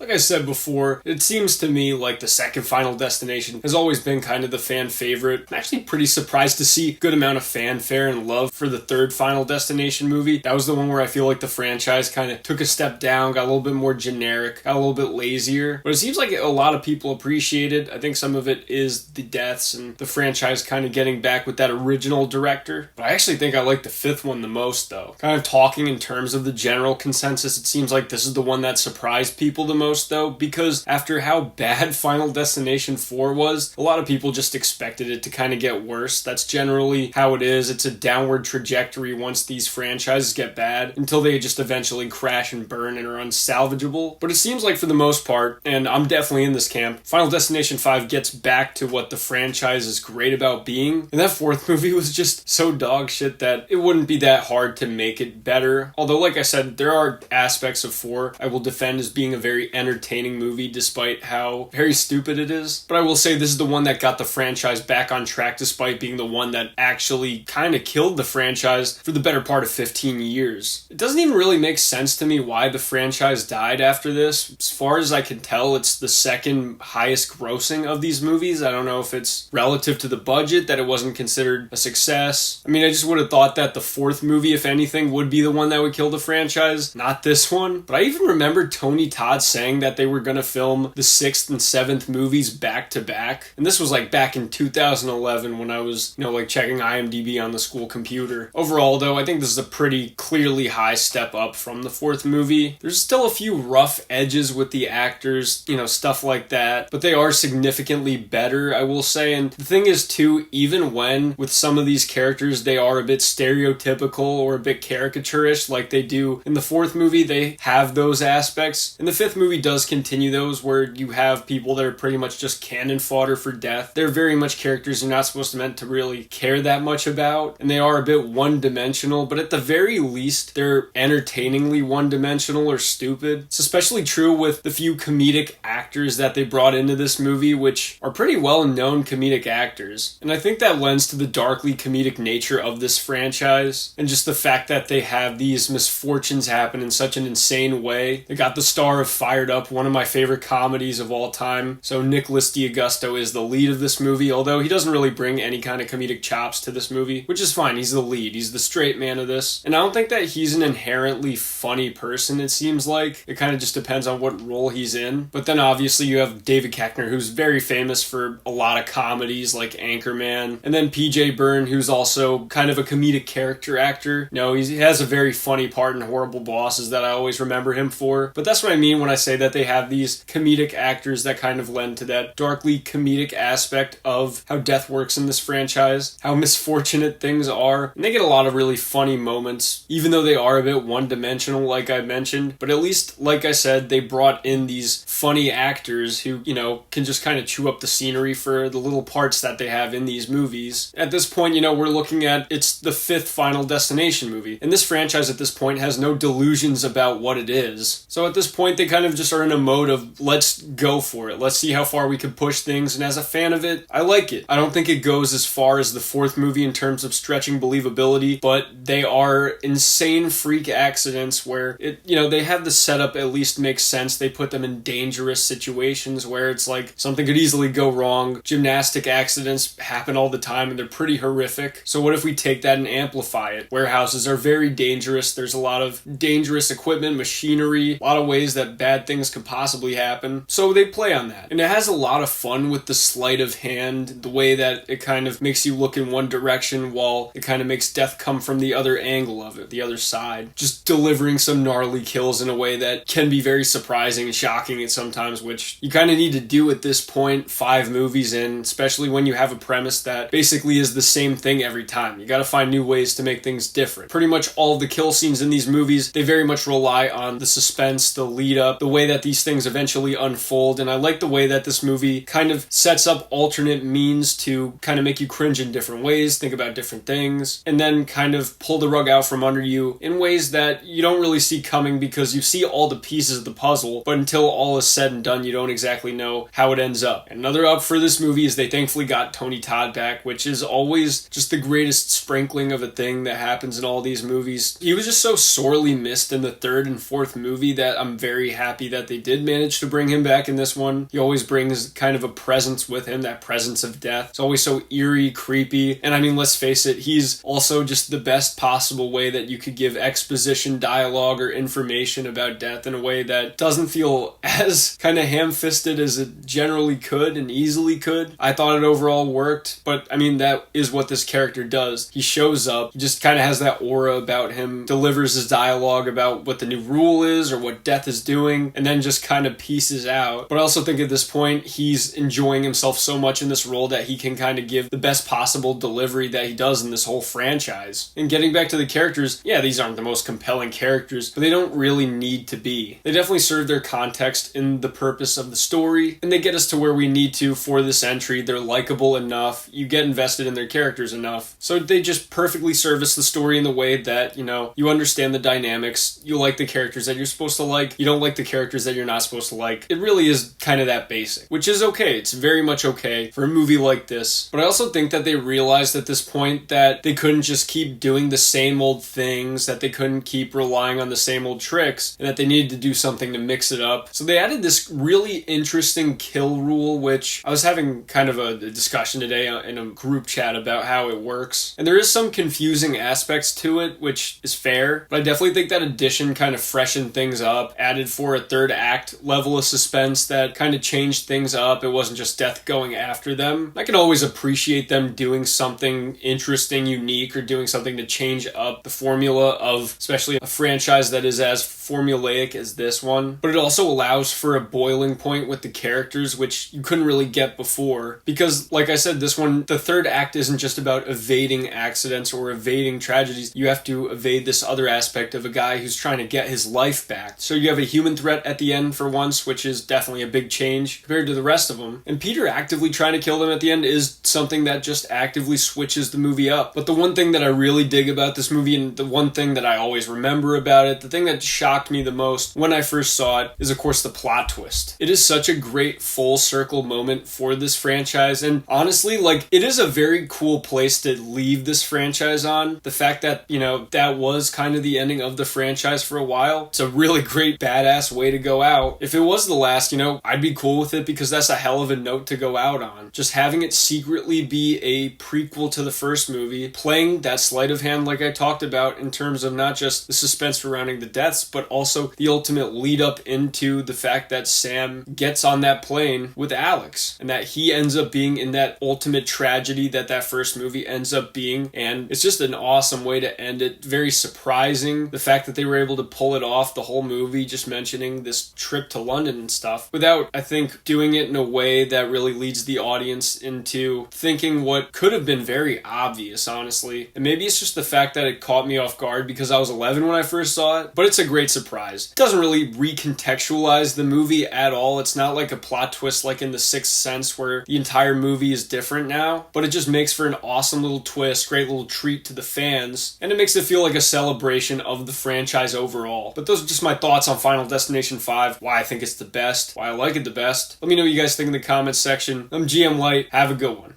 Like I said before, it seems to me like the second Final Destination has always been kind of the fan favorite. I'm actually pretty surprised to see a good amount of fanfare and love for the third Final Destination movie. That was the one where I feel like the franchise kind of took a step down, got a little bit more generic, got a little bit lazier. But it seems like a lot of people appreciate it. I think some of it is the deaths and the franchise kind of getting back with that original director. But I actually think I like the fifth one the most, though. Kind of talking in terms of the general consensus, it seems like this is the one that surprised people the most, though, because after how bad Final Destination 4 was, a lot of people just expected it to kind of get worse. That's generally how it is. It's a downward trajectory once these franchises get bad, until they just eventually crash and burn and are unsalvageable. But it seems like for the most part, and I'm definitely in this camp, Final Destination 5 gets back to what the franchise is great about being. And that fourth movie was just so dog shit that it wouldn't be that hard to make it better. Although, like I said, there are aspects of 4 I will defend as being a very entertaining movie despite how very stupid it is. But I will say this is the one that got the franchise back on track despite being the one that actually kind of killed the franchise for the better part of 15 years. It doesn't even really make sense to me why the franchise died after this. As far as I can tell, it's the second highest grossing of these movies. I don't know if it's relative to the budget that it wasn't considered a success. I mean, I just would have thought that the fourth movie, if anything, would be the one that would kill the franchise, not this one. But I even remember Tony Todd saying that they were going to film the sixth and seventh movies back to back. And this was like back in 2011 when I was, like checking IMDb on the school computer. Overall, though, I think this is a pretty clearly high step up from the fourth movie. There's still a few rough edges with the actors, stuff like that, but they are significantly better, I will say. And the thing is, too, even when with some of these characters they are a bit stereotypical or a bit caricaturish like they do in the fourth movie, they have those aspects. And the fifth movie does continue those, where you have people that are pretty much just cannon fodder for death. They're very much characters you're not supposed to meant to really care that much about, and they are a bit one-dimensional, but at the very least, they're entertainingly one-dimensional or stupid. It's especially true with the few comedic actors that they brought into this movie, which are pretty well-known comedic actors. And I think that lends to the darkly comedic nature of this franchise, and just the fact that they have these misfortunes happen in such an insane way. They got the star of Fired Up, one of my favorite comedies of all time. So Nicholas D'Augusto is the lead of this movie, although he doesn't really bring any kind of comedic chops to this movie, which is fine. He's the lead. He's the straight man of this. And I don't think that he's an inherently funny person, it seems like. It kind of just depends on what role he's in. But then obviously you have David Koechner, who's very famous for a lot of comedies like Anchorman. And then PJ Byrne, who's also kind of a comedic character actor. He has a very funny part in Horrible Bosses that I always remember him for. But that's what I mean when I say that they have these comedic actors that kind of lend to that darkly comedic aspect of how death works in this franchise, how misfortunate things are. And they get a lot of really funny moments, even though they are a bit one-dimensional, like I mentioned. But at least, like I said, they brought in these funny actors who, can just kind of chew up the scenery for the little parts that they have in these movies. At this point, we're looking at, it's the fifth Final Destination movie. And this franchise at this point has no delusions about what it is. So at this point, they kind of just are in a mode of, let's go for it. Let's see how far we can push things. And as a fan of it, I like it. I don't think it goes as far as the fourth movie in terms of stretching believability, but they are insane freak accidents where they have the setup at least make sense. They put them in dangerous situations where it's like something could easily go wrong. Gymnastic accidents happen all the time and they're pretty horrific. So what if we take that and amplify it? Warehouses are very dangerous. There's a lot of dangerous equipment, machinery, a lot of ways that bad things could possibly happen. So they play on that. And it has a lot of fun with the sleight of hand, the way that it kind of makes you look in one direction while it kind of makes death come from the other angle of it, the other side. Just delivering some gnarly kills in a way that can be very surprising and shocking at sometimes, which you kind of need to do at this point, 5 movies in, especially when you have a premise that basically is the same thing every time. You gotta find new ways to make things different. Pretty much all of the kill scenes in these movies, they very much rely on the suspense, the lead up, the way that these things eventually unfold, and I like the way that this movie kind of sets up alternate means to kind of make you cringe in different ways, think about different things, and then kind of pull the rug out from under you in ways that you don't really see coming because you see all the pieces of the puzzle, but until all is said and done, you don't exactly know how it ends up. And another up for this movie is they thankfully got Tony Todd back, which is always just the greatest sprinkling of a thing that happens in all these movies. He was just so sorely missed in the third and fourth movie that I'm very happy that they did manage to bring him back in this one. He always brings kind of a presence with him, that presence of death. It's always so eerie, creepy, and I mean, let's face it, he's also just the best possible way that you could give exposition, dialogue, or information about death in a way that doesn't feel as kind of ham-fisted as it generally could and easily could. I thought it overall worked, but I mean, that is what this character does. He shows up, he just kind of has that aura about him, delivers his dialogue about what the new rule is or what death is doing, and then just kind of pieces out. But I also think at this point, he's enjoying himself so much in this role that he can kind of give the best possible delivery that he does in this whole franchise. And getting back to the characters, yeah, these aren't the most compelling characters, but they don't really need to be. They definitely serve their context in the purpose of the story, and they get us to where we need to for this entry. They're likable enough, you get invested in their characters enough, so they just perfectly service the story in the way that, you understand the dynamics, you like the characters that you're supposed to like, you don't like the characters that you're not supposed to like. It really is kind of that basic, which is okay. It's very much okay for a movie like this. But I also think that they realized at this point that they couldn't just keep doing the same old things, that they couldn't keep relying on the same old tricks, and that they needed to do something to mix it up. So they added this really interesting kill rule, which I was having kind of a discussion today in a group chat about how it works. And there is some confusing aspects to it, which is fair, but I definitely think that addition kind of freshened things up, added for a third act level of suspense that kind of changed things up. It wasn't just death going after them. I can always appreciate them doing something interesting, unique, or doing something to change up the formula of especially a franchise that is as formulaic as this one. But it also allows for a boiling point with the characters, which you couldn't really get before. Because, like I said, this one, the third act isn't just about evading accidents or evading tragedies. You have to evade this other aspect of a guy who's trying to get his life back. So you have a human threat at the end for once, which is definitely a big change compared to the rest of them. And Peter actively trying to kill them at the end is something that just actively switches the movie up. But the one thing that I really dig about this movie, and the one thing that I always remember about it, the thing that shocked me the most when I first saw it, is of course the plot twist. It is such a great full circle moment for this franchise, and honestly, it is a very cool place to leave this franchise on. The fact that, that was kind of the ending of the franchise for a while. It's a really great badass way to go out. If it was the last, I'd be cool with it, because that's a hell of a note to go out on. Just having it secretly be a prequel to the first movie, playing that sleight of hand like I talked about in terms of not just the suspense surrounding the deaths, but also the ultimate lead up into the fact that Sam gets on that plane with Alex, and that he ends up being in that ultimate tragedy that first movie ends up being. And it's just an awesome way to end it. Very surprising, the fact that they were able to pull it off the whole movie, just mentioning this trip to London and stuff, without, I think, doing it in a way that really leads the audience into thinking what could have been very obvious, honestly. And maybe it's just the fact that it caught me off guard because I was 11 when I first saw it, but it's a great surprise. It doesn't really recontextualize the movie at all. It's not like a plot twist like in The Sixth Sense where the entire movie is different now, but it just makes for an awesome little twist, great little treat to the fans, and it makes it feel like a celebration of the franchise overall. But those are just my thoughts on Final Destination 5, why I think it's the best, why I like it the best. Let me know what you guys think in the comments section. I'm GM Light. Have a good one.